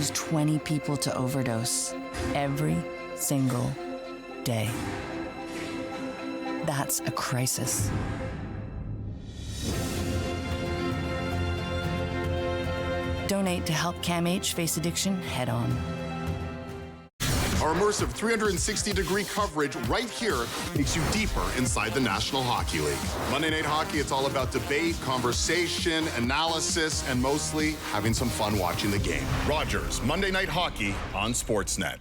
20 people to overdose every single day. That's a crisis. Donate to help CAMH face addiction head on. Our immersive 360-degree coverage right here takes you deeper inside the National Hockey League. Monday Night Hockey, it's all about debate, conversation, analysis, and mostly having some fun watching the game. Rogers, Monday Night Hockey on Sportsnet.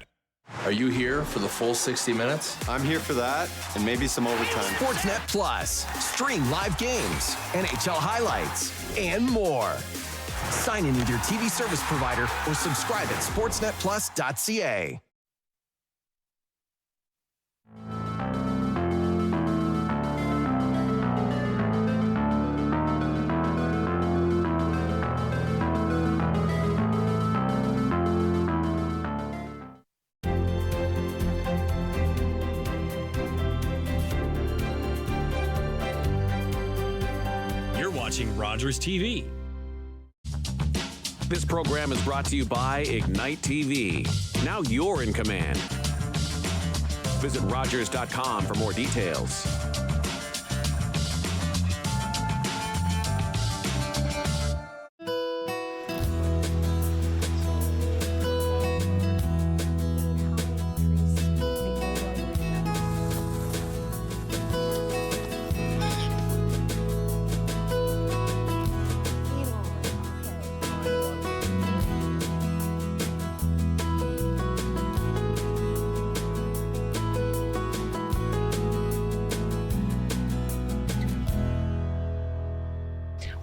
Are you here for the full 60 minutes? I'm here for that, and maybe some overtime. Sportsnet Plus. Stream live games, NHL highlights, and more. Sign in with your TV service provider or subscribe at sportsnetplus.ca. You're watching Rogers TV. This program is brought to you by Ignite TV. Now you're in command. Visit Rogers.com for more details.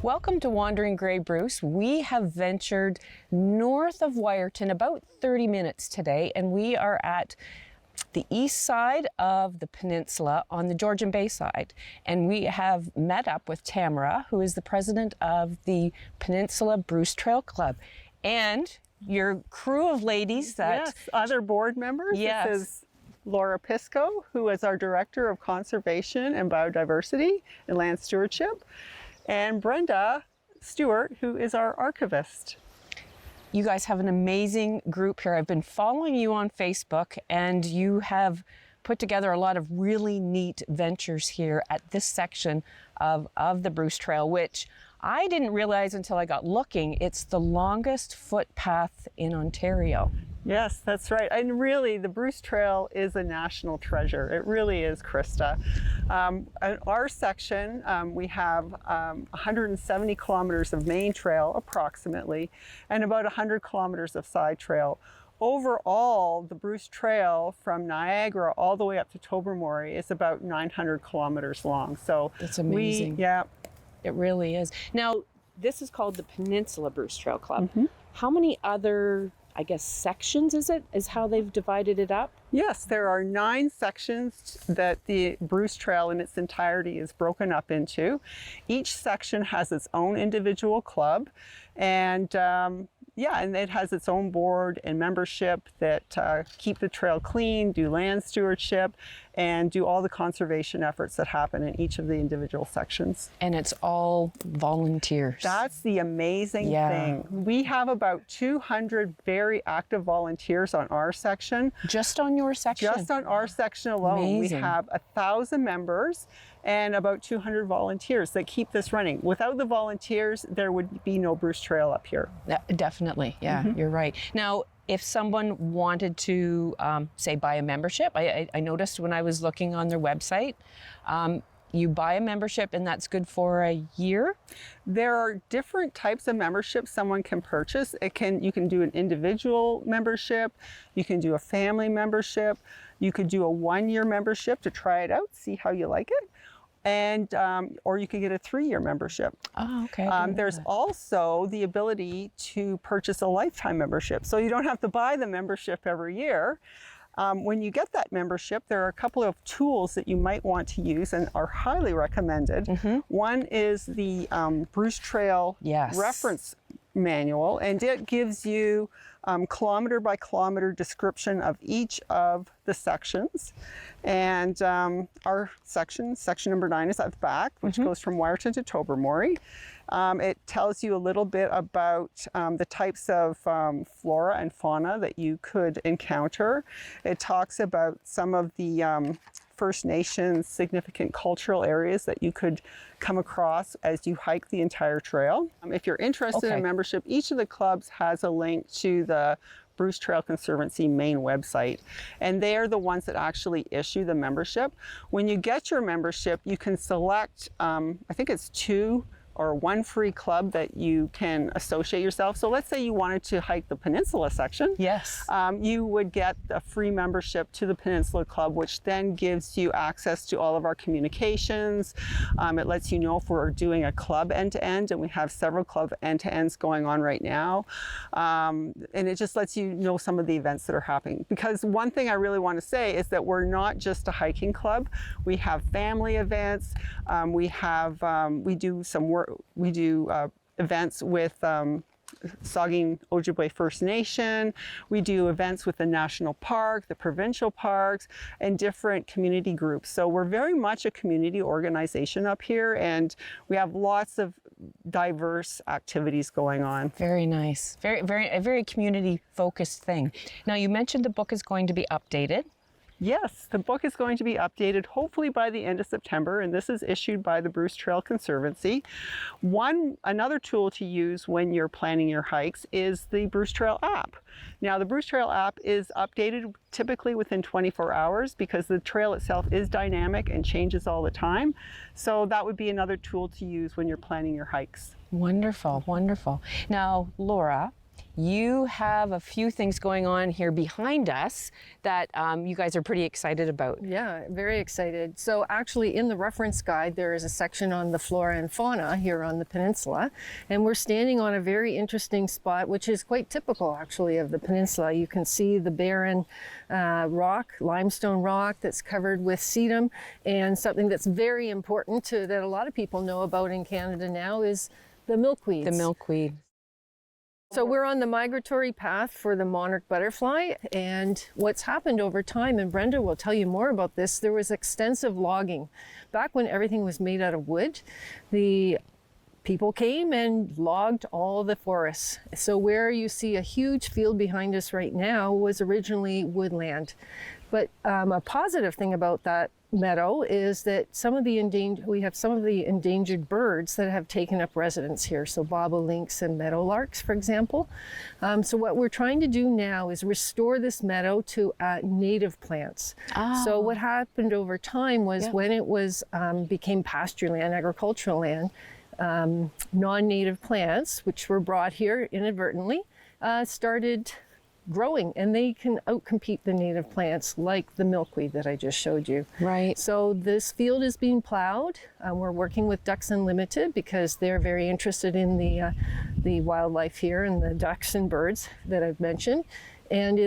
Welcome to Wandering Grey Bruce. We have ventured north of Wyerton about 30 minutes today, and we are at the east side of the peninsula on the Georgian Bay side. And we have met up with Tamara, who is the president of the Peninsula Bruce Trail Club, and your crew of ladies that... Yes, other board members. Yes. This is Laura Pisco, who is our Director of Conservation and Biodiversity and Land Stewardship, and Brenda Stewart, who is our archivist. You guys have an amazing group here. I've been following you on Facebook, and you have put together a lot of really neat ventures here at this section of the Bruce Trail, which I didn't realize until I got looking. It's the longest footpath in Ontario. Yes, that's right. And really, the Bruce Trail is a national treasure. It really is, Krista. In our section, we have 170 kilometers of main trail, approximately, and about 100 kilometers of side trail. Overall, the Bruce Trail from Niagara all the way up to Tobermory is about 900 kilometers long. So that's amazing. It really is. Now, this is called the Peninsula Bruce Trail Club. Mm-hmm. How many other, I guess, sections is how they've divided it up? Yes, there are 9 sections that the Bruce Trail in its entirety is broken up into. Each section has its own individual club, and and it has its own board and membership that keep the trail clean, do land stewardship, and do all the conservation efforts that happen in each of the individual sections. And it's all volunteers. That's the amazing thing. We have about 200 very active volunteers on our section. Just on your section? Just on our section alone. Amazing. We have 1,000 members and about 200 volunteers that keep this running. Without the volunteers, there would be no Bruce Trail up here. Definitely, You're right. Now, if someone wanted to, say, buy a membership, I noticed when I was looking on their website, you buy a membership and that's good for a year? There are different types of memberships someone can purchase. You can do an individual membership, you can do a family membership, you could do a 1-year membership to try it out, see how you like it. And or you could get a 3-year membership. Oh, okay. There's also the ability to purchase a lifetime membership. So you don't have to buy the membership every year. When you get that membership, there are a couple of tools that you might want to use and are highly recommended. Mm-hmm. One is the Bruce Trail reference manual, and it gives you kilometer by kilometer description of each of the sections. And our section number 9 is at the back, which goes from Wyerton to Tobermory. It tells you a little bit about the types of flora and fauna that you could encounter. It talks about some of the First Nations significant cultural areas that you could come across as you hike the entire trail. If you're interested in membership, each of the clubs has a link to the Bruce Trail Conservancy main website, and they are the ones that actually issue the membership. When you get your membership, you can select, I think it's 2 or 1 free club that you can associate yourself. So let's say you wanted to hike the Peninsula section. Yes. You would get a free membership to the Peninsula Club, which then gives you access to all of our communications. It lets you know if we're doing a club end-to-end, and we have several club end-to-ends going on right now. And it just lets you know some of the events that are happening. Because one thing I really want to say is that we're not just a hiking club. We have family events. We do some work. We do events with Saugeen Ojibwe First Nation. We do events with the national park, the provincial parks, and different community groups. So we're very much a community organization up here, and we have lots of diverse activities going on. Very nice. A very community focused thing. Now, you mentioned the book is going to be updated. Yes, the book is going to be updated hopefully by the end of September, and this is issued by the Bruce Trail Conservancy. Another tool to use when you're planning your hikes is the Bruce Trail app. Now, the Bruce Trail app is updated typically within 24 hours because the trail itself is dynamic and changes all the time. So that would be another tool to use when you're planning your hikes. Wonderful, wonderful. Now, Laura, you have a few things going on here behind us that you guys are pretty excited about. Yeah, very excited. So actually in the reference guide, there is a section on the flora and fauna here on the peninsula. And we're standing on a very interesting spot, which is quite typical actually of the peninsula. You can see the barren rock, limestone rock that's covered with sedum. And something that's very important that a lot of people know about in Canada now is the milkweeds. The milkweed. So we're on the migratory path for the monarch butterfly, and what's happened over time, and Brenda will tell you more about this, there was extensive logging. Back when everything was made out of wood, the people came and logged all the forests. So where you see a huge field behind us right now was originally woodland. But a positive thing about that meadow is that we have some of the endangered birds that have taken up residence here. So bobolinks and meadowlarks, for example. So what we're trying to do now is restore this meadow to native plants. Oh. So what happened over time was when it was became pasture land, agricultural land, non-native plants, which were brought here inadvertently, started growing, and they can outcompete the native plants like the milkweed that I just showed you. Right. So this field is being plowed. We're working with Ducks Unlimited because they're very interested in the wildlife here and the ducks and birds that I've mentioned. And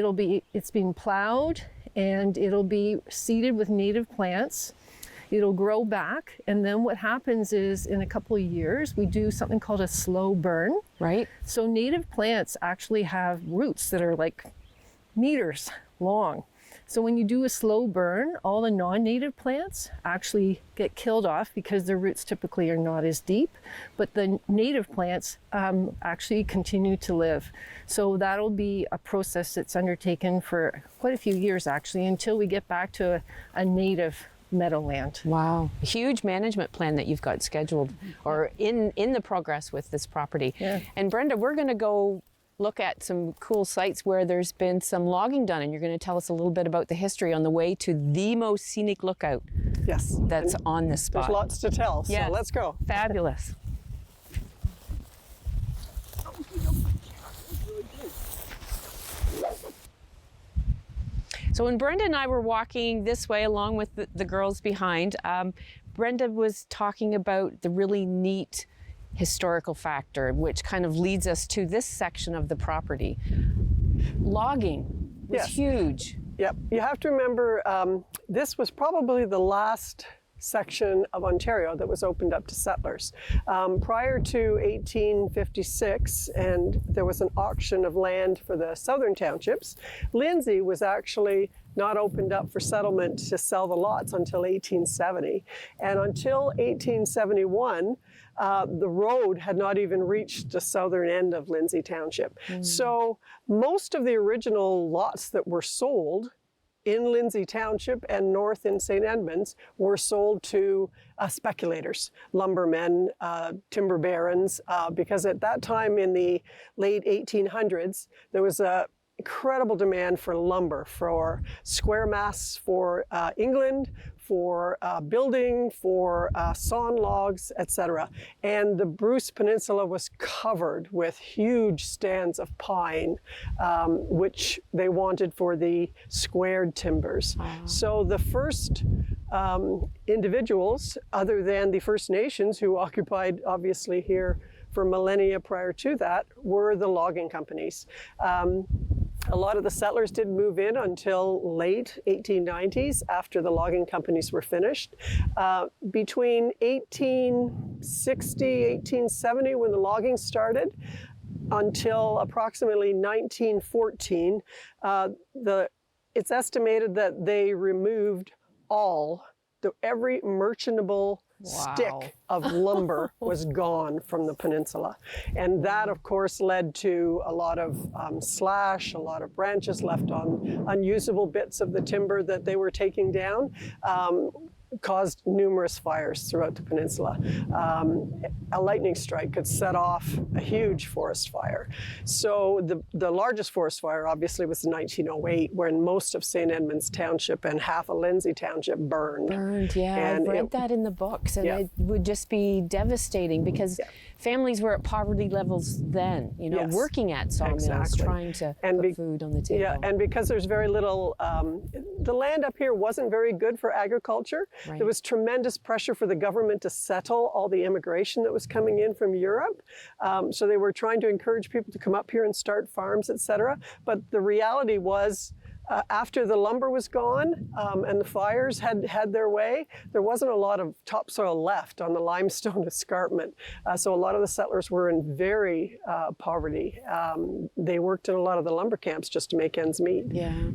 it's being plowed, and it'll be seeded with native plants. It'll grow back, and then what happens is in a couple of years we do something called a slow burn. Right. So native plants actually have roots that are like meters long. So when you do a slow burn, all the non-native plants actually get killed off because their roots typically are not as deep, but the native plants actually continue to live. So that'll be a process that's undertaken for quite a few years actually, until we get back to a native meadowland. Wow. Huge management plan that you've got scheduled or in the progress with this property. Yeah. And Brenda, we're going to go look at some cool sites where there's been some logging done, and you're going to tell us a little bit about the history on the way to the most scenic lookout that's on this spot. There's lots to tell, so let's go. Fabulous. So when Brenda and I were walking this way along with the girls behind, Brenda was talking about the really neat historical factor, which kind of leads us to this section of the property. Logging was huge. Yep, you have to remember this was probably the last section of Ontario that was opened up to settlers. Prior to 1856, and there was an auction of land for the southern townships, Lindsay was actually not opened up for settlement to sell the lots until 1870. And until 1871, the road had not even reached the southern end of Lindsay Township. So most of the original lots that were sold in Lindsay Township and north in St. Edmunds were sold to speculators, lumbermen, timber barons, because at that time in the late 1800s, there was a incredible demand for lumber, for square masts for England, for building, for sawn logs, etc. And the Bruce Peninsula was covered with huge stands of pine, which they wanted for the squared timbers. So the first individuals, other than the First Nations, who occupied obviously here for millennia prior to that, were the logging companies. A lot of the settlers didn't move in until late 1890s after the logging companies were finished. Between 1860, 1870, when the logging started, until approximately 1914, it's estimated that they removed every merchantable stick of lumber was gone from the peninsula. And that, of course, led to a lot of slash, a lot of branches left on unusable bits of the timber that they were taking down. Caused numerous fires throughout the peninsula. A lightning strike could set off a huge forest fire. So the largest forest fire obviously was in 1908, when most of St. Edmunds Township and half of Lindsay Township burned. Yeah, and I've read that in the books, and it would just be devastating because families were at poverty levels then, you know, working at sawmills, trying to put food on the table. Yeah, and because there's very little, the land up here wasn't very good for agriculture. There was tremendous pressure for the government to settle all the immigration that was coming in from Europe. So they were trying to encourage people to come up here and start farms, etc. But the reality was, after the lumber was gone and the fires had their way, there wasn't a lot of topsoil left on the limestone escarpment. So a lot of the settlers were in very poverty. They worked in a lot of the lumber camps just to make ends meet.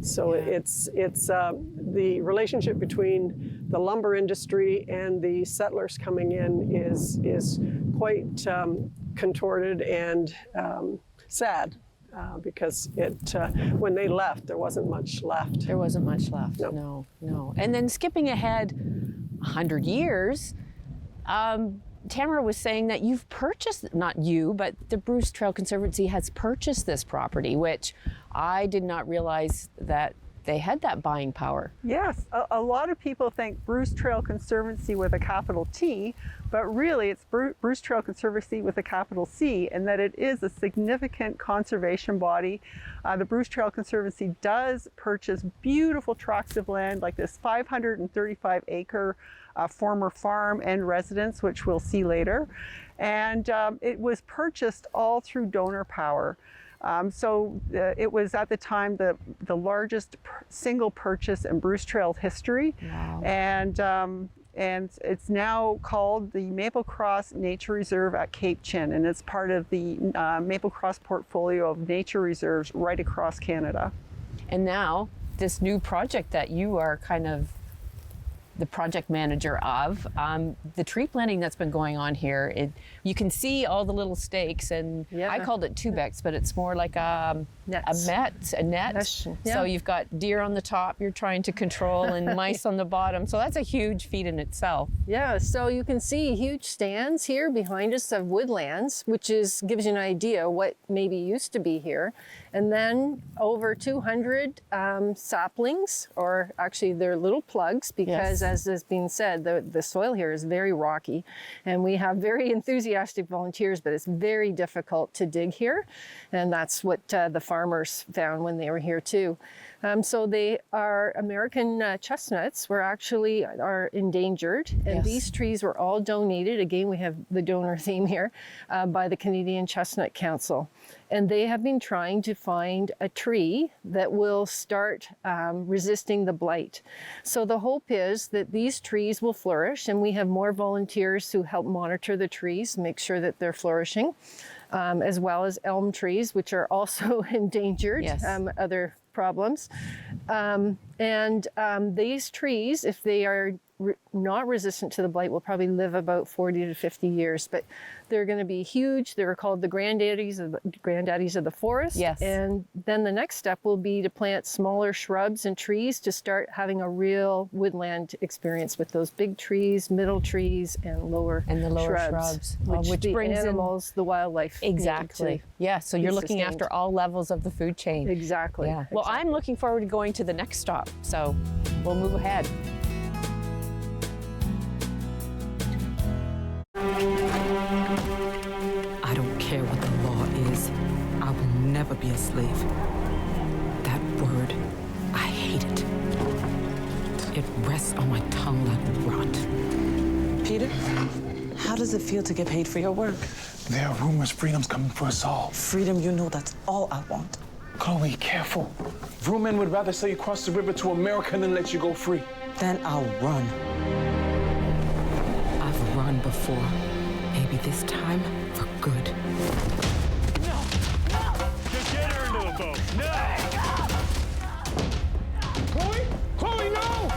So it's the relationship between the lumber industry and the settlers coming in is quite contorted and sad. Because when they left, there wasn't much left. There wasn't much left, no. And then skipping ahead 100 years, Tamara was saying that you've purchased, not you, but the Bruce Trail Conservancy has purchased this property, which I did not realize that they had that buying power. Yes, a lot of people think Bruce Trail Conservancy with a capital T, but really it's Bruce Trail Conservancy with a capital C, and that it is a significant conservation body. The Bruce Trail Conservancy does purchase beautiful tracts of land like this 535-acre former farm and residence, which we'll see later. And it was purchased all through donor power. So it was at the time the largest single purchase in Bruce Trail history. And it's now called the Maple Cross Nature Reserve at Cape Chin, and it's part of the Maple Cross portfolio of nature reserves right across Canada. And now this new project that you are kind of the project manager of, the tree planting that's been going on here, you can see all the little stakes, and I called it tubex, but it's more like a net. So you've got deer on the top you're trying to control and mice on the bottom. So that's a huge feat in itself. Yeah, so you can see huge stands here behind us of woodlands, which gives you an idea what maybe used to be here. And then over 200 saplings, or actually they're little plugs, because as has been said, the soil here is very rocky, and we have very enthusiastic volunteers, but it's very difficult to dig here. And that's what the farmers found when they were here too. So they are American chestnuts are endangered, and these trees were all donated. Again, we have the donor theme here by the Canadian Chestnut Council. And they have been trying to find a tree that will start resisting the blight. So the hope is that these trees will flourish, and we have more volunteers who help monitor the trees, make sure that they're flourishing, as well as elm trees, which are also endangered, Yes. other problems. These trees, if they are not resistant to the blight, will probably live about 40 to 50 years, but they're going to be huge. They're called the granddaddies of the forest. Yes. And then the next step will be to plant smaller shrubs and trees to start having a real woodland experience with those big trees, middle trees, and lower shrubs, which the brings in animals, the wildlife. need Exactly. to Yeah, so you're be looking sustained. after all levels of the food chain. Exactly. Yeah. Well, I'm looking forward to going to the next stop, so we'll move ahead. I don't care what the law is. I will never be a slave. That word, I hate it. It rests on my tongue like rot. Peter, how does it feel to get paid for your work? There are rumors freedom's coming for us all. Freedom, you know that's all I want. Chloe, careful. Real men would rather sell you across the river to America than let you go free. Then I'll run. I've run before. Maybe this time for good. Just get her into a boat. No! Chloe! Chloe, no!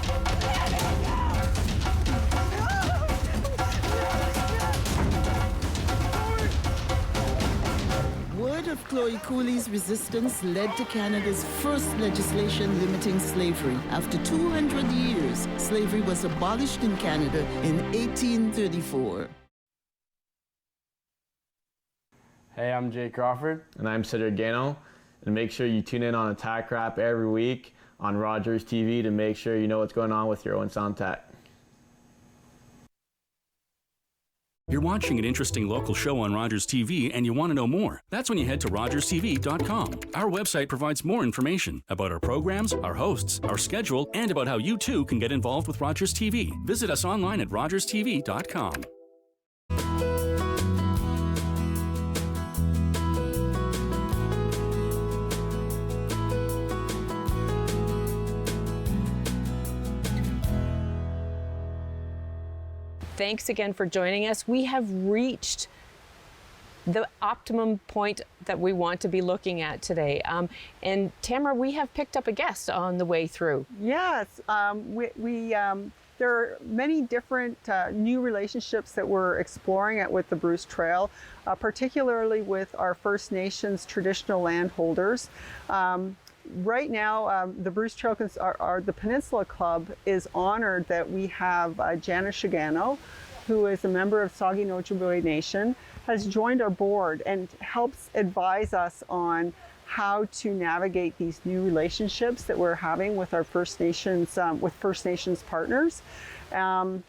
Word of Chloe Cooley's resistance led to Canada's first legislation limiting slavery. After 200 years, slavery was abolished in Canada in 1834. Hey, I'm Jay Crawford. And I'm Cedric Gano. And make sure you tune in on Attack Rap every week on Rogers TV to make sure you know what's going on with your own sound tech. You're watching an interesting local show on Rogers TV and you want to know more. That's when you head to rogerstv.com. Our website provides more information about our programs, our hosts, our schedule, and about how you too can get involved with Rogers TV. Visit us online at rogerstv.com. Thanks again for joining us. We have reached the optimum point that we want to be looking at today. And Tamara, we have picked up a guest on the way through. Yes, there are many different new relationships that we're exploring with the Bruce Trail, particularly with our First Nations traditional landholders. Right now, the Bruce Trail, the Peninsula Club is honored that we have Jana Shigano, who is a member of Saugeen Ojibwe Nation, has joined our board and helps advise us on how to navigate these new relationships that we're having with our First Nations, with First Nations partners. Jana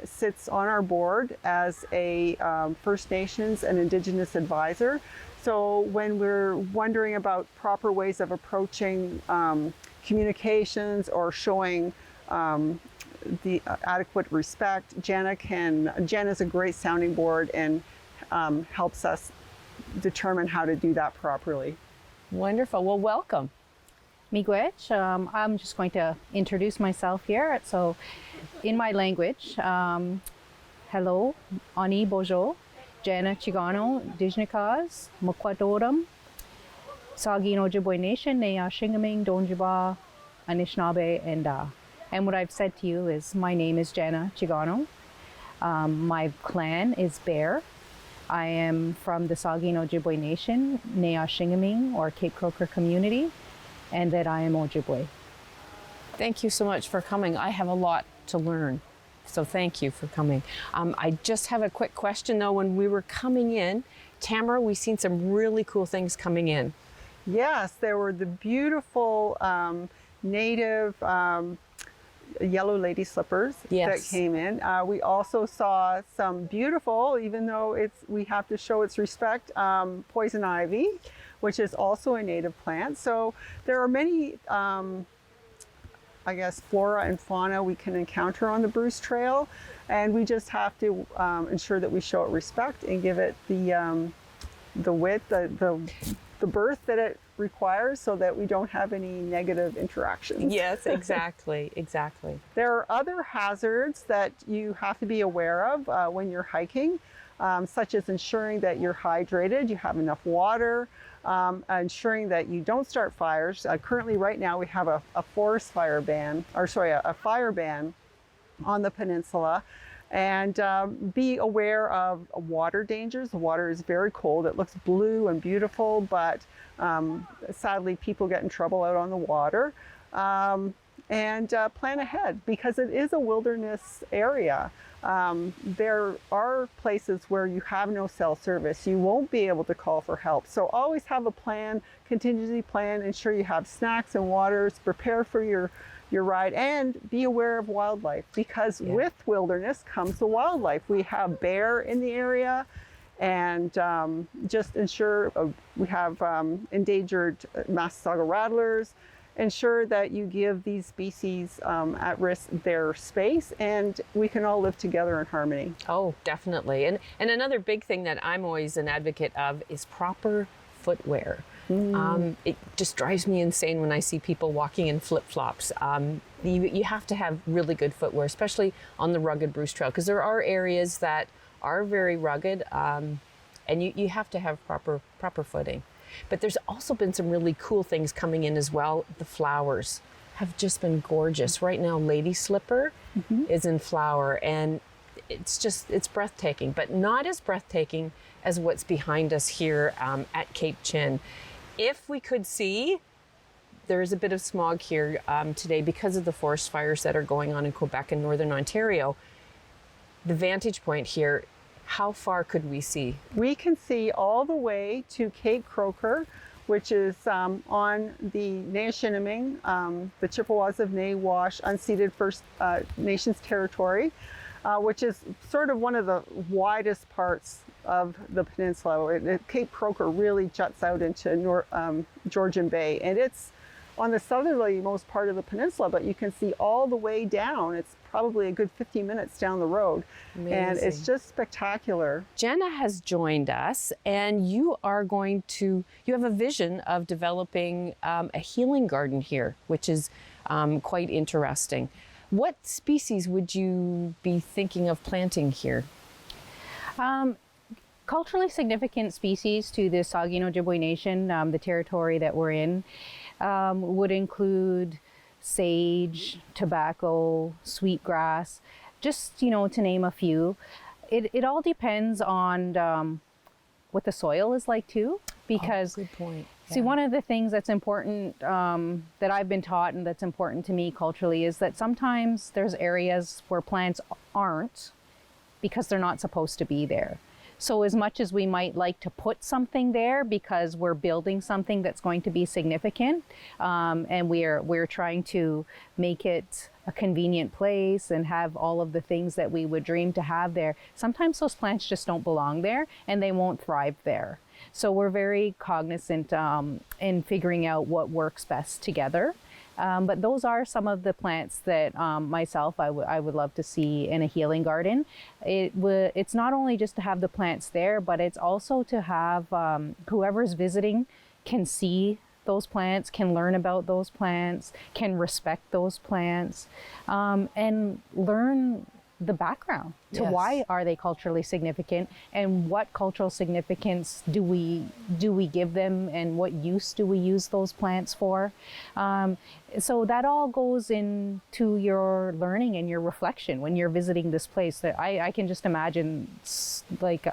sits on our board as a First Nations and Indigenous advisor. So when we're wondering about proper ways of approaching communications or showing the adequate respect, Jana's a great sounding board and helps us determine how to do that properly. Wonderful. Well, welcome. Miigwech. I'm just going to introduce myself here. So in my language, hello, Ani Bojo, Jana Chigano, Dijnikas, Mukwadoram, Saugeen Ojibwe Nation, Nea Shingaming, Donjiba, Anishinaabe, and Da. And what I've said to you is my name is Jana Chigano. My clan is Bear. I am from the Saugeen Ojibwe Nation, Nea Shingaming, or Cape Croker community, and that I am Ojibwe. Thank you so much for coming. I have a lot to learn, so thank you for coming. I just have a quick question though. When we were coming in, Tamara, we've seen some really cool things coming in. Yes, there were the beautiful native yellow lady slippers that came in. We also saw some beautiful, even though we have to show its respect, poison ivy, which is also a native plant. So there are many, I guess, flora and fauna we can encounter on the Bruce Trail, and we just have to ensure that we show it respect and give it the the width, the berth that it requires, so that we don't have any negative interactions. Yes, exactly, exactly. There are other hazards that you have to be aware of when you're hiking, such as ensuring that you're hydrated, you have enough water, ensuring that you don't start fires. Currently, right now, we have a forest fire ban, or sorry, a fire ban on the peninsula. And be aware of water dangers. The water is very cold. It looks blue and beautiful, but sadly people get in trouble out on the water. And plan ahead, because it is a wilderness area. There are places where you have no cell service. You won't be able to call for help. So always have a plan, contingency plan, ensure you have snacks and waters, prepare for your ride, and be aware of wildlife, because with wilderness comes the wildlife. We have bear in the area, and just ensure we have endangered Massasauga rattlers. Ensure that you give these species at risk their space, and we can all live together in harmony. Oh, definitely. And another big thing that I'm always an advocate of is proper footwear. It just drives me insane when I see people walking in flip-flops. You have to have really good footwear, especially on the rugged Bruce Trail, because there are areas that are very rugged, and you have to have proper footing. But there's also been some really cool things coming in as well. The flowers have just been gorgeous. Right now, Lady Slipper is in flower, and it's breathtaking, but not as breathtaking as what's behind us here at Cape Chin. If we could see, there is a bit of smog here today because of the forest fires that are going on in Quebec and Northern Ontario. The vantage point here, how far could we see? We can see all the way to Cape Croker, which is on the Nea-Shiniming, the Chippewas of Nawash unceded First Nations territory, which is sort of one of the widest parts of the peninsula. Cape Croker really juts out into Georgian Bay, and it's on the southerlymost part of the peninsula, but you can see all the way down. It's probably a good 50 minutes down the road. Amazing. And it's just spectacular. Jenna has joined us, and you have a vision of developing a healing garden here, which is quite interesting. What species would you be thinking of planting here? Culturally significant species to the Saugeen Ojibwe Nation, the territory that we're in, would include sage, tobacco, sweetgrass, just, to name a few. It all depends on what the soil is like too, because good point. See, one of the things that's important that I've been taught and that's important to me culturally is that sometimes there's areas where plants aren't because they're not supposed to be there. So as much as we might like to put something there because we're building something that's going to be significant, and we're trying to make it a convenient place and have all of the things that we would dream to have there, sometimes those plants just don't belong there and they won't thrive there. So we're very cognizant in figuring out what works best together. But those are some of the plants that myself I would love to see in a healing garden. It's not only just to have the plants there, but it's also to have whoever's visiting can see those plants, can learn about those plants, can respect those plants, and learn the background to why are they culturally significant and what cultural significance do we give them and what use do we use those plants for. So that all goes into your learning and your reflection when you're visiting this place. That I can just imagine like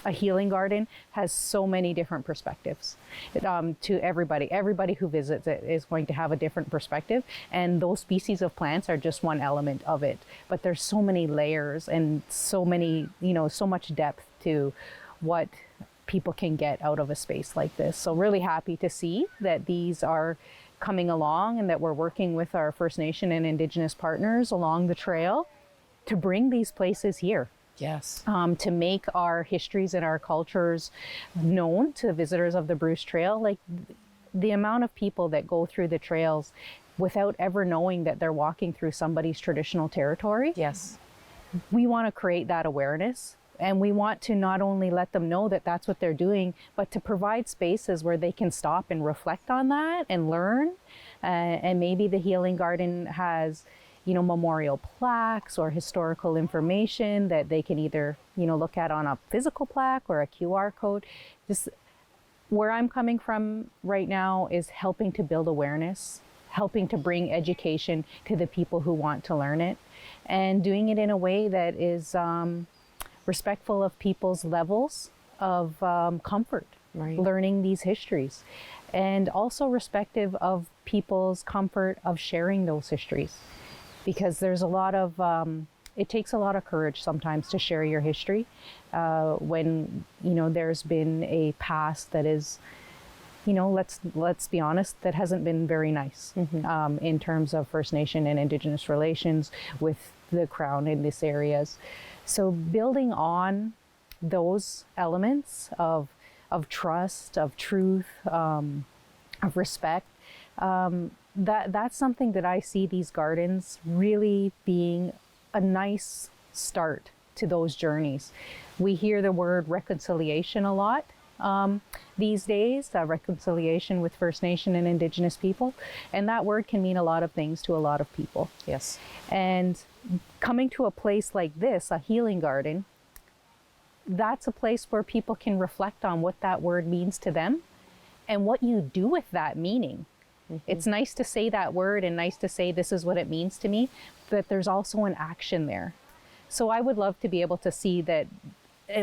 a healing garden has so many different perspectives to everybody. Everybody who visits it is going to have a different perspective, and those species of plants are just one element of it. But there's so many layers and so many, so much depth to what people can get out of a space like this. So really happy to see that these are coming along and that we're working with our First Nation and Indigenous partners along the trail to bring these places here. Yes. To make our histories and our cultures known to visitors of the Bruce Trail. Like the amount of people that go through the trails without ever knowing that they're walking through somebody's traditional territory. Yes. We want to create that awareness And we want to not only let them know that that's what they're doing, but to provide spaces where they can stop and reflect on that and learn. And maybe the Healing Garden has, you know, memorial plaques or historical information that they can either, you know, look at on a physical plaque or a QR code. Just where I'm coming from right now is helping to build awareness, helping to bring education to the people who want to learn it, and doing it in a way that is respectful of people's levels of comfort, learning these histories, and also respective of people's comfort of sharing those histories. Because there's a lot of, it takes a lot of courage sometimes to share your history when, you know, there's been a past that is, you know, let's be honest, that hasn't been very nice in terms of First Nation and Indigenous relations with the Crown in these areas. So building on those elements of trust, of truth, of respect, that's something that I see these gardens really being a nice start to those journeys. We hear the word reconciliation a lot these days, reconciliation with First Nation and Indigenous people, and that word can mean a lot of things to a lot of people. Yes. And coming to a place like this, a healing garden, that's a place where people can reflect on what that word means to them and what you do with that meaning. It's nice to say that word and nice to say this is what it means to me, but there's also an action there. So I would love to be able to see that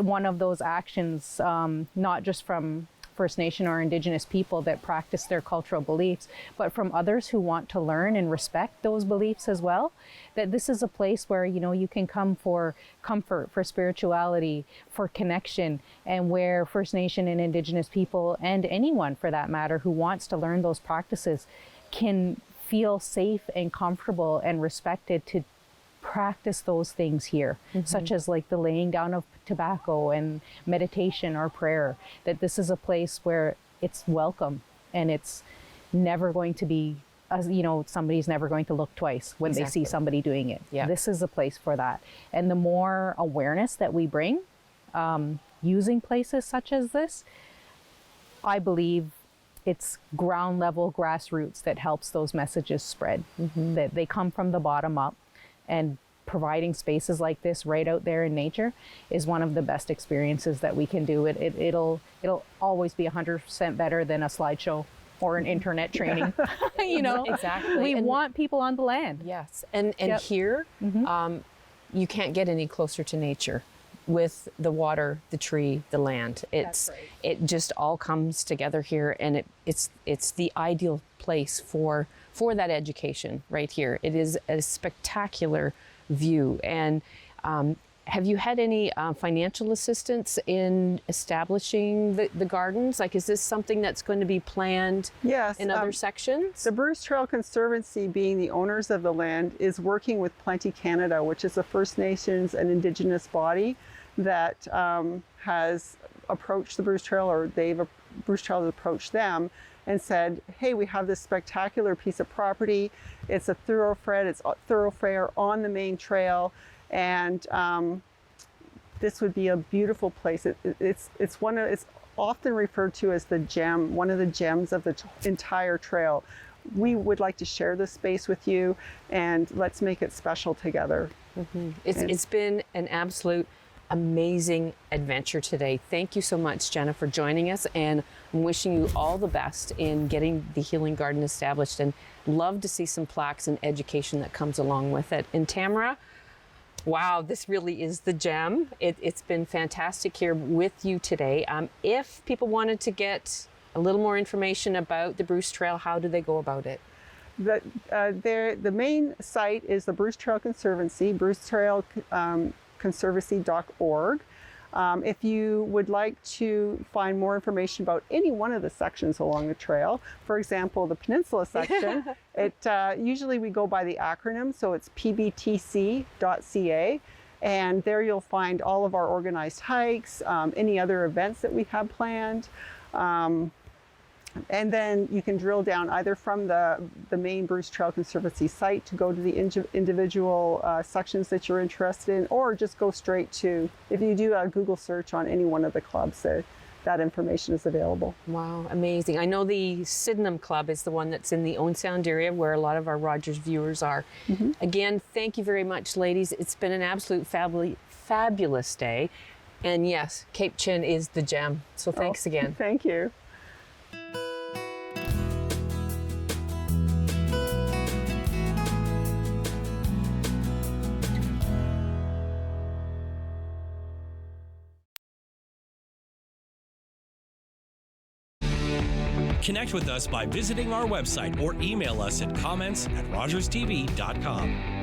one of those actions, not just from First Nation or Indigenous people that practice their cultural beliefs, but from others who want to learn and respect those beliefs as well, that this is a place where, you know, you can come for comfort, for spirituality, for connection, and where First Nation and Indigenous people, and anyone for that matter who wants to learn those practices, can feel safe and comfortable and respected to practice those things here, such as like the laying down of tobacco and meditation or prayer, that this is a place where it's welcome and it's never going to be, you know, somebody's never going to look twice when they see somebody doing it. Yeah. This is a place for that. And the more awareness that we bring using places such as this, I believe it's ground level grassroots that helps those messages spread, that they come from the bottom up. And providing spaces like this right out there in nature is one of the best experiences that we can do. It'll always be 100% better than a slideshow or an internet training. You know, exactly. We want people on the land. Yes, and here, you can't get any closer to nature with the water, the tree, the land. It just all comes together here, and it's the ideal place for that education right here. It is a spectacular view. And have you had any financial assistance in establishing the gardens? Like, is this something that's going to be planned in other sections? The Bruce Trail Conservancy, being the owners of the land, is working with Plenty Canada, which is a First Nations and Indigenous body that has approached the Bruce Trail, or Bruce Trail has approached them and said, hey, we have this spectacular piece of property. It's a thoroughfare on the main trail, and this would be a beautiful place. It's often referred to as the gem, one of the gems of the entire trail. We would like to share this space with you, and let's make it special together. It's been an absolute amazing adventure today. Thank you so much, Jenna, for joining us, and I'm wishing you all the best in getting the Healing Garden established, and love to see some plaques and education that comes along with it. And Tamara, wow, this really is the gem. It's been fantastic here with you today. If people wanted to get a little more information about the Bruce Trail, how do they go about it? The main site is the Bruce Trail Conservancy, Bruce Trail conservancy.org. If you would like to find more information about any one of the sections along the trail, for example, the Peninsula section, usually we go by the acronym, so it's pbtc.ca, and there you'll find all of our organized hikes, any other events that we have planned. And then you can drill down either from the main Bruce Trail Conservancy site to go to the individual sections that you're interested in, or just go straight to, if you do a Google search on any one of the clubs, that information is available. Wow, amazing. I know the Sydenham Club is the one that's in the Owen Sound area where a lot of our Rogers viewers are. Again, thank you very much, ladies. It's been an absolute fabulous day. And yes, Cape Chin is the gem. So thanks again. Thank you. Connect with us by visiting our website or email us at comments@rogerstv.com.